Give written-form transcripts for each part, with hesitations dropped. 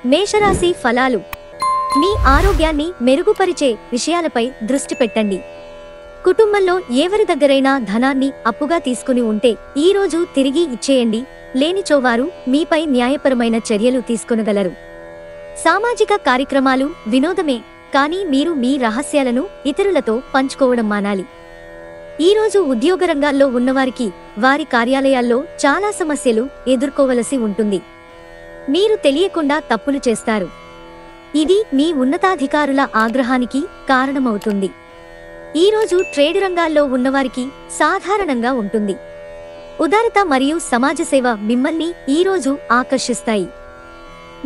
మేషరాశి ఫలాలు. మీ ఆరోగ్యాన్ని మెరుగుపరిచే విషయాలపై దృష్టి పెట్టండి. కుటుంబంలో ఎవరి దగ్గరైనా ధనాన్ని అప్పుగా తీసుకుని ఉంటే ఈ రోజు తిరిగి ఇచ్చేయండి. లేనిచోవారు మీపై న్యాయపరమైన చర్యలు తీసుకొనగలరు. సామాజిక కార్యక్రమాలు వినోదమే, కానీ మీరు మీ రహస్యాలను ఇతరులతో పంచుకోవడం మానాలి. ఈరోజు ఉద్యోగ రంగాల్లో ఉన్నవారికి వారి కార్యాలయాల్లో చాలా సమస్యలు ఎదుర్కోవలసి ఉంటుంది. మీరు తెలియకుండా తప్పులు చేస్తారు. ఇది మీ ఉన్నతాధికారుల ఆగ్రహానికి కారణమవుతుంది. ఈరోజు ట్రేడ్ రంగాల్లో ఉన్నవారికి సాధారణంగా ఉంటుంది. ఉదారత మరియు సమాజ సేవ మిమ్మల్ని ఈరోజు ఆకర్షిస్తాయి.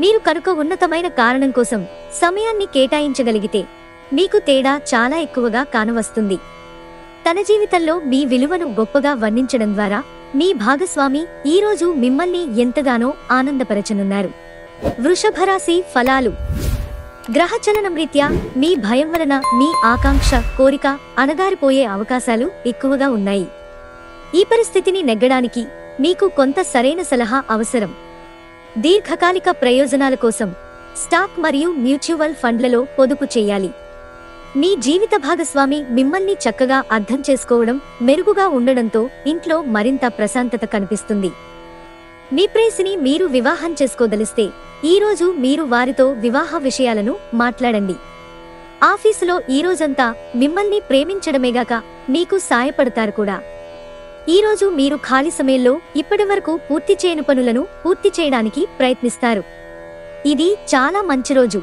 మీరు కనుక ఉన్నతమైన కారణం కోసం సమయాన్ని కేటాయించగలిగితే మీకు తేడా చాలా ఎక్కువగా కానవస్తుంది. తన జీవితంలో మీ విలువను గొప్పగా వర్ణించడం ద్వారా మీ భాగస్వామి ఈరోజు మిమ్మల్ని ఎంతగానో ఆనందపరచనున్నారు. వృషభరాశి ఫలాలు. గ్రహచలనం రీత్యా మీ భయం వలన మీ ఆకాంక్ష, కోరిక అణగారిపోయే అవకాశాలు ఎక్కువగా ఉన్నాయి. ఈ పరిస్థితిని నెగ్గడానికి మీకు కొంత సరైన సలహా అవసరం. దీర్ఘకాలిక ప్రయోజనాల కోసం స్టాక్ మరియు మ్యూచువల్ ఫండ్లలో పొదుపు చేయాలి. మీ జీవిత భాగస్వామి మిమ్మల్ని చక్కగా అర్థం చేసుకోవడం, మెరుగుగా ఉండడంతో ఇంట్లో మరింత ప్రశాంతత కనిపిస్తుంది. మీ ప్రేయసిని మీరు వివాహం చేసుకోదలిస్తే ఈరోజు మీరు వారితో వివాహ విషయాలను మాట్లాడండి. ఆఫీసులో ఈరోజంతా మిమ్మల్ని ప్రేమించడమేగాక మీకు సాయపడతారు కూడా. ఈరోజు మీరు ఖాళీ సమయంలో ఇప్పటివరకు పూర్తి చేయని పనులను పూర్తి చేయడానికి ప్రయత్నిస్తారు. ఇది చాలా మంచి రోజు.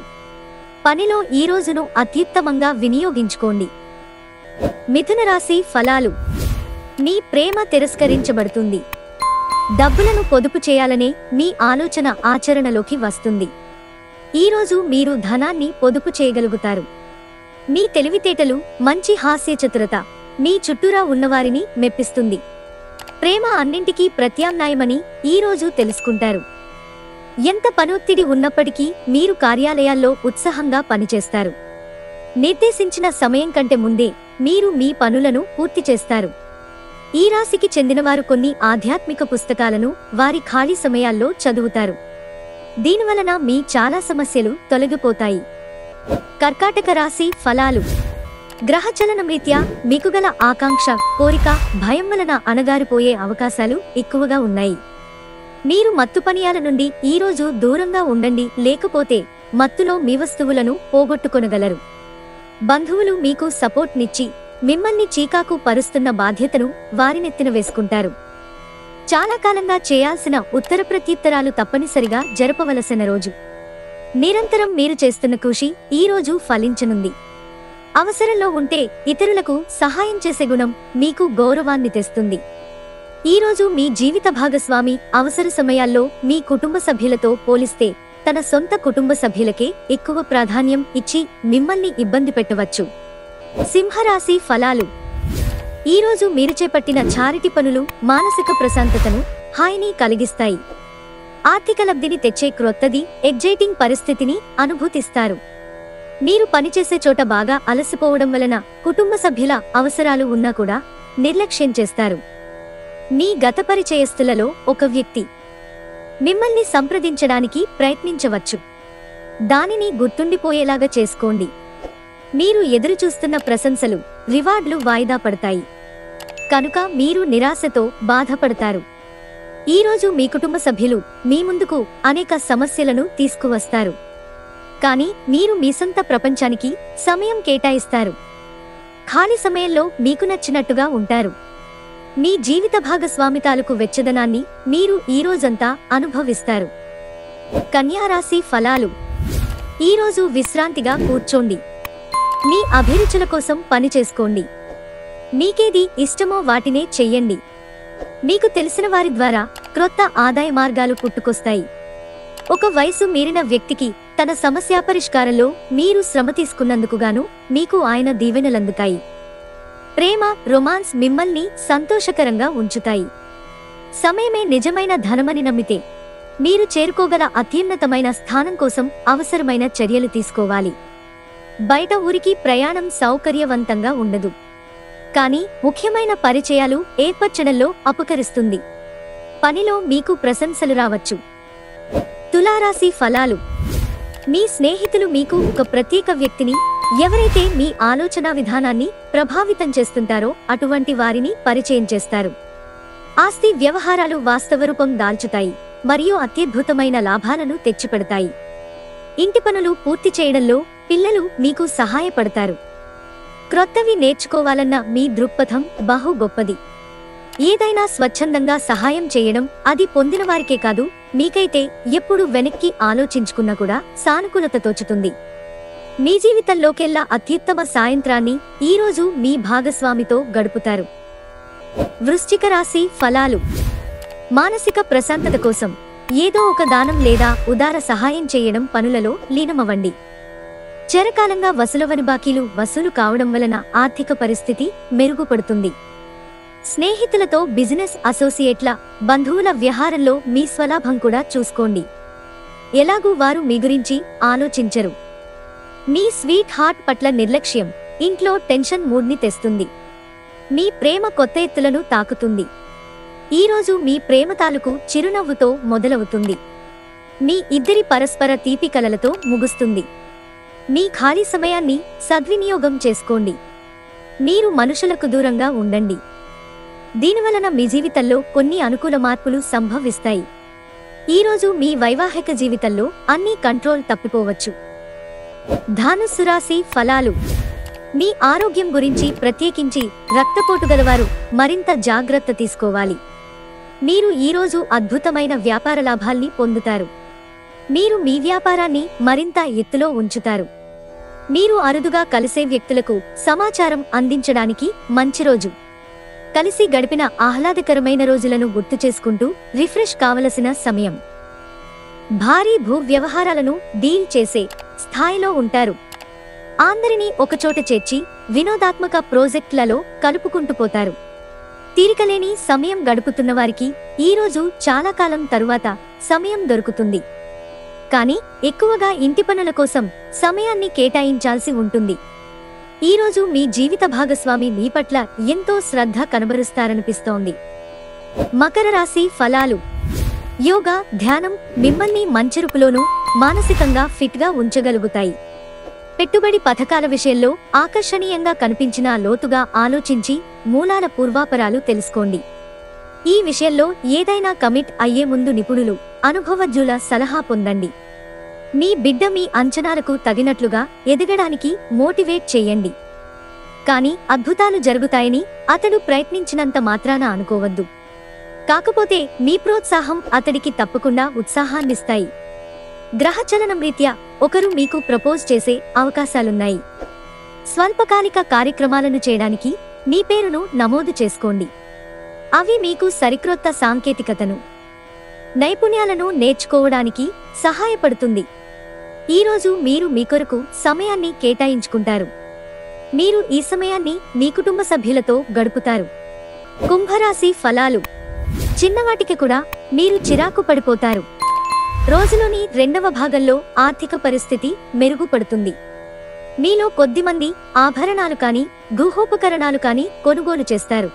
పనిలో ఈ రోజును అత్యుత్తమంగా వినియోగించుకోండి. మిథున రాశి ఫలాలు. మీ ప్రేమ తిరస్కరించబడుతుంది. డబ్బులను పొదుపు చేయాలనే మీ ఆలోచన ఆచరణలోకి వస్తుంది. ఈరోజు మీరు ధనాన్ని పొదుపు చేయగలుగుతారు. మీ తెలివితేటలు, మంచి హాస్యచతురత మీ చుట్టూరా ఉన్నవారిని మెప్పిస్తుంది. ప్రేమ అన్నింటికీ ప్రత్యామ్నాయమని ఈరోజు తెలుసుకుంటారు. ఎంత పనొత్తిడి ఉన్నప్పటికీ మీరు కార్యాలయాల్లో ఉత్సాహంగా పనిచేస్తారు. నిర్దేశించిన సమయం కంటే ముందే మీరు మీ పనులను పూర్తి చేస్తారు. ఈ రాశికి చెందినవారు కొన్ని ఆధ్యాత్మిక పుస్తకాలను వారి ఖాళీ సమయాల్లో చదువుతారు. దీనివలన మీ చాలా సమస్యలు తొలగిపోతాయి. కర్కాటక రాశి ఫలాలు. గ్రహచలనం రీత్యా మీకుగల ఆకాంక్ష, కోరిక, భయం వలన అణగారిపోయే అవకాశాలు ఎక్కువగా ఉన్నాయి. మీరు మత్తు పనియాల నుండి ఈరోజు దూరంగా ఉండండి, లేకపోతే మత్తులో మీ వస్తువులను పోగొట్టుకొనగలరు. బంధువులు మీకు సపోర్ట్ నిచ్చి మిమ్మల్ని చీకాకు పరుస్తున్న బాధ్యతను వారినెత్తిన వేసుకుంటారు. చాలా కాలంగా చేయాల్సిన ఉత్తర ప్రత్యుత్తరాలు తప్పనిసరిగా జరపవలసిన రోజు. నిరంతరం మీరు చేస్తున్న కృషి ఈరోజు ఫలించనుంది. అవసరంలో ఉంటే ఇతరులకు సహాయం చేసే గుణం మీకు గౌరవాన్ని తెస్తుంది. ఈరోజు మీ జీవిత భాగస్వామి అవసర సమయాల్లో మీ కుటుంబ సభ్యులతో పోలిస్తే తన సొంత కుటుంబ సభ్యులకే ఎక్కువ ప్రాధాన్యం ఇచ్చి మిమ్మల్ని ఇబ్బంది పెట్టవచ్చు. సింహరాశి ఫలాలు. ఈరోజు మీరు చేపట్టిన చారిటీ పనులు మానసిక ప్రశాంతతను, హాయిని కలిగిస్తాయి. ఆర్థిక లబ్ధిని తెచ్చే క్రొత్తది, ఎగ్జైటింగ్ పరిస్థితిని అనుభూతిస్తారు. మీరు పనిచేసే చోట బాగా అలసిపోవడం వలన కుటుంబ సభ్యుల అవసరాలు ఉన్నా కూడా నిర్లక్ష్యం చేస్తారు. మీ గత పరిచయస్తులలో ఒక వ్యక్తి మిమ్మల్ని సంప్రదించడానికి ప్రయత్నించవచ్చు. దానిని గుర్తుండిపోయేలాగా చేసుకోండి. మీరు ఎదురుచూస్తున్న ప్రశంసలు, రివార్డులు వాయిదా పడతాయి. కనుక మీరు నిరాశతో బాధపడతారు. ఈరోజు మీ కుటుంబ సభ్యులు మీ ముందుకు అనేక సమస్యలను తీసుకువస్తారు. కానీ మీరు మీ సొంత ప్రపంచానికి సమయం కేటాయిస్తారు. ఖాళీ సమయంలో మీకు నచ్చినట్టుగా ఉంటారు. మీ జీవిత భాగస్వామి తాలూకు వెచ్చదనాన్ని మీరు ఈరోజంతా అనుభవిస్తారు. కన్యారాశి ఫలాలు. ఈరోజు విశ్రాంతిగా కూర్చోండి. మీ అభిరుచుల కోసం పని చేసుకోండి. మీకేది ఇష్టమో వాటినే చెయ్యండి. మీకు తెలిసిన వారి ద్వారా క్రొత్త ఆదాయ మార్గాలు పుట్టుకొస్తాయి. ఒక వయసు మీరిన వ్యక్తికి తన సమస్య పరిష్కారంలో మీరు శ్రమ తీసుకున్నందుకుగాను మీకు ఆయన దీవెనలందుతాయి. ప్రేమ, రొమాన్స్ మిమ్మల్ని సంతోషకరంగా ఉంచుతాయి. సమయమే నిజమైన ధనమని నమ్మితే మీరు చేరుకోగల అత్యున్నతమైన స్థానం కోసం అవసరమైన చర్యలు తీసుకోవాలి. బయట ఊరికి ప్రయాణం సౌకర్యవంతంగా ఉండదు, కానీ ముఖ్యమైన పరిచయాలు ఏర్పరచడంలో ఉపకరిస్తుంది. పనిలో మీకు ప్రశంసలు రావచ్చు. తులారాశి ఫలాలు. మీ స్నేహితులు మీకు ఒక ప్రత్యేక వ్యక్తిని, ఎవరైతే మీ ఆలోచన విధానాన్ని ప్రభావితం చేస్తుంటారో అటువంటి వారిని పరిచయం చేస్తారు. ఆస్తి వ్యవహారాలు వాస్తవ రూపం దాల్చుతాయి మరియు అత్యద్భుతమైన లాభాలను తెచ్చిపెడతాయి. ఇంటి పనులు పూర్తి చేయడంలో పిల్లలు మీకు సహాయపడతారు. క్రొత్తవి నేర్చుకోవాలన్న మీ దృక్పథం బహు గొప్పది. ఏదైనా స్వచ్ఛందంగా సహాయం చేయడం, అది పొందినవారికే కాదు, మీకైతే ఎప్పుడు వెనక్కి ఆలోచించుకున్నా కూడా సానుకూలత తోచుతుంది. మీ జీవితంలోకెల్లా అత్యుత్తమ సాయంత్రాన్ని ఈరోజు మీ భాగస్వామితో గడుపుతారు. వృశ్చిక రాశి ఫలాలు. మానసిక ప్రశాంతత కోసం ఏదో ఒక దానం లేదా ఉదార సహాయం చేయడం పనులలో లీనమవ్వండి. చిరకాలంగా వసూలవని బాకీలు వసూలు కావడం వలన ఆర్థిక పరిస్థితి మెరుగుపడుతుంది. స్నేహితులతో, బిజినెస్ అసోసియేట్ల, బంధువుల వ్యవహారంలో మీ స్వలాభం కూడా చూసుకోండి. ఎలాగూ వారు మీ గురించి ఆలోచించరు. మీ స్వీట్ హార్ట్ పట్ల నిర్లక్ష్యం ఇంట్లో టెన్షన్ మూడ్ని తెస్తుంది. మీ ప్రేమ కొత్త ఎత్తులను తాకుతుంది. ఈరోజు మీ ప్రేమ తాలూకు చిరునవ్వుతో మొదలవుతుంది. మీ ఇద్దరి పరస్పర తీపి కలలతో ముగుస్తుంది. మీ ఖాళీ సమయాన్ని సద్వినియోగం చేసుకోండి. మీరు మనుషులకు దూరంగా ఉండండి. దీనివలన మీ జీవితంలో కొన్ని అనుకూల మార్పులు సంభవిస్తాయి. ఈరోజు మీ వైవాహిక జీవితంలో అన్ని కంట్రోల్ తప్పిపోవచ్చు. ధనుస్సు రాశి ఫలాలు. మీ ఆరోగ్యం గురించి, ప్రత్యేకించి రక్తపోటు గలవారు మరింత జాగ్రత్త తీసుకోవాలి. మీరు ఈరోజు అద్భుతమైన వ్యాపార లాభాల్ని పొందుతారు. మీరు మీ వ్యాపారాన్ని మరింత ఎత్తులో ఉంచుతారు. మీరు అరుదుగా కలిసే వ్యక్తులకు సమాచారం అందించడానికి మంచి రోజు. కలిసి గడిపిన ఆహ్లాదకరమైన రోజులను గుర్తు చేసుకుంటూ రిఫ్రెష్ కావలసిన సమయం. భారీ భూ వ్యవహారాలను డీల్ చేసే స్థాయిలో ఉంటారు. అందరినీ ఒకచోట చేర్చి వినోదాత్మక ప్రాజెక్టులలో కలుపుకుంటూ పోతారు. తీరికలేని సమయం గడుపుతున్నవారికి ఈరోజు చాలా కాలం తరువాత సమయం దొరుకుతుంది. కానీ ఎక్కువగా ఇంటి పనుల కోసం సమయాన్ని కేటాయించాల్సి ఉంటుంది. ఈరోజు మీ జీవిత భాగస్వామి మీ పట్ల ఎంతో శ్రద్ధ కనబరుస్తారనిపిస్తోంది. మకర రాశి ఫలాలు. యోగా, ధ్యానం మిమ్మల్ని మంచిరూపులోనూ మానసికంగా ఫిట్గా ఉంచగలుగుతాయి. పెట్టుబడి పథకాల విషయంలో ఆకర్షణీయంగా కనిపించినా లోతుగా ఆలోచించి మూలాల పూర్వాపరాలు తెలుసుకోండి. ఈ విషయంలో ఏదైనా కమిట్ అయ్యే ముందు నిపుణులు, అనుభవజ్ఞుల సలహా పొందండి. మీ బిడ్డ మీ అంచనాలకు తగినట్లుగా ఎదగడానికి మోటివేట్ చేయండి. కానీ అద్భుతాలు జరుగుతాయని అతడు ప్రయత్నించినంత మాత్రాన అనుకోవద్దు. కాకపోతే మీ ప్రోత్సాహం అతడికి తప్పకుండా ఉత్సాహాన్నిస్తాయి. గ్రహచలనం రీత్యా ఒకరు మీకు ప్రపోజ్ చేసే అవకాశాలున్నాయి. స్వల్పకాలిక కార్యక్రమాలను చేయడానికి మీ పేరును నమోదు చేసుకోండి. అవి మీకు సరిక్రొత్త సాంకేతికతను, నైపుణ్యాలను నేర్చుకోవడానికి సహాయపడుతుంది. ఈరోజు మీరు మీ కొరకు సమయాన్ని కేటాయించుకుంటారు. మీరు ఈ సమయాన్ని మీ కుటుంబ సభ్యులతో గడుపుతారు. కుంభరాశి ఫలాలు. చిన్నవాటికి కూడా మీరు చిరాకు పడిపోతారు. రోజులోని రెండవ భాగంలో ఆర్థిక పరిస్థితి మెరుగుపడుతుంది. మీలో కొద్దిమంది ఆభరణాలు కానీ, గృహోపకరణాలు కానీ కొనుగోలు చేస్తారు.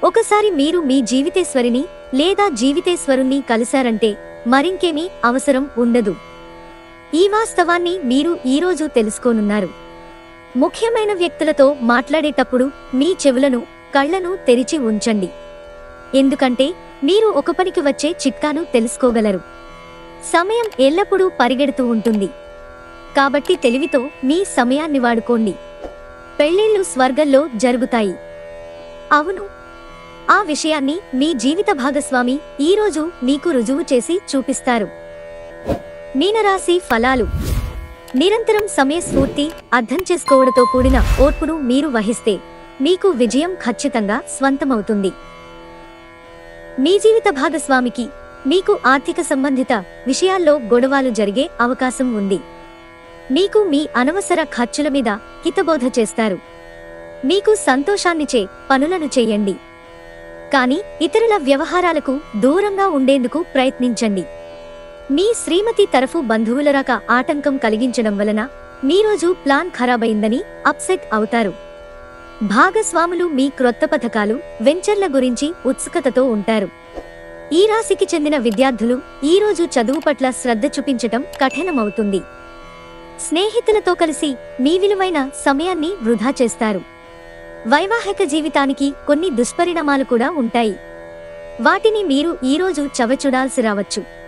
ఒకసారి మీరు మీ జీవితేశ్వరిని లేదా జీవితేశ్వరుణ్ణి కలిశారంటే మరింకేమీ అవసరం ఉండదు. ఈ వాస్తవాన్ని మీరు ఈరోజు తెలుసుకోనున్నారు. ముఖ్యమైన వ్యక్తులతో మాట్లాడేటప్పుడు మీ చెవులను, కళ్లను తెరిచి ఉంచండి. ఎందుకంటే మీరు ఒక పనికి వచ్చే చిట్కాను తెలుసుకోగలరు. సమయం ఎల్లప్పుడూ పరిగెడుతూ ఉంటుంది. కాబట్టి తెలివితో మీ సమయాన్ని వాడుకోండి. పెళ్లిళ్ళు స్వర్గంలో జరుగుతాయి. అవును, ఆ విషయాన్ని మీ జీవిత భాగస్వామి ఈరోజు మీకు రుజువు చేసి చూపిస్తారు. మీనరాశి ఫలాలు. నిరంతరం సమయస్ఫూర్తి, అర్థం చేసుకోవడంతో కూడిన ఓర్పును మీరు వహిస్తే మీకు విజయం ఖచ్చితంగా స్వంతమవుతుంది. మీ జీవిత భాగస్వామికి మీకు ఆర్థిక సంబంధిత విషయాల్లో గొడవలు జరిగే అవకాశం ఉంది. మీకు మీ అనవసర ఖర్చుల మీద హితబోధ చేస్తారు. మీకు సంతోషాన్నిచ్చే పనులను చేయండి. కానీ ఇతరుల వ్యవహారాలకు దూరంగా ఉండేందుకు ప్రయత్నించండి. మీ శ్రీమతి తరఫు బంధువుల రాక ఆటంకం కలిగించడం వలన మీరోజు ప్లాన్ ఖరాబైందని అప్సెట్ అవుతారు. భాగస్వాములు మీ క్రొత్త పథకాలు, వెంచర్ల గురించి ఉత్సుకతతో ఉంటారు. ఈ రాశికి చెందిన విద్యార్థులు ఈరోజు చదువు పట్ల శ్రద్ధ చూపించటం కఠినమవుతుంది. స్నేహితులతో కలిసి మీ విలువైన సమయాన్ని వృధా చేస్తారు. వైవాహిక జీవితానికి కొన్ని దుష్పరిణామాలు కూడా ఉంటాయి. వాటిని మీరు ఈరోజు చవిచూడాల్సి రావచ్చు.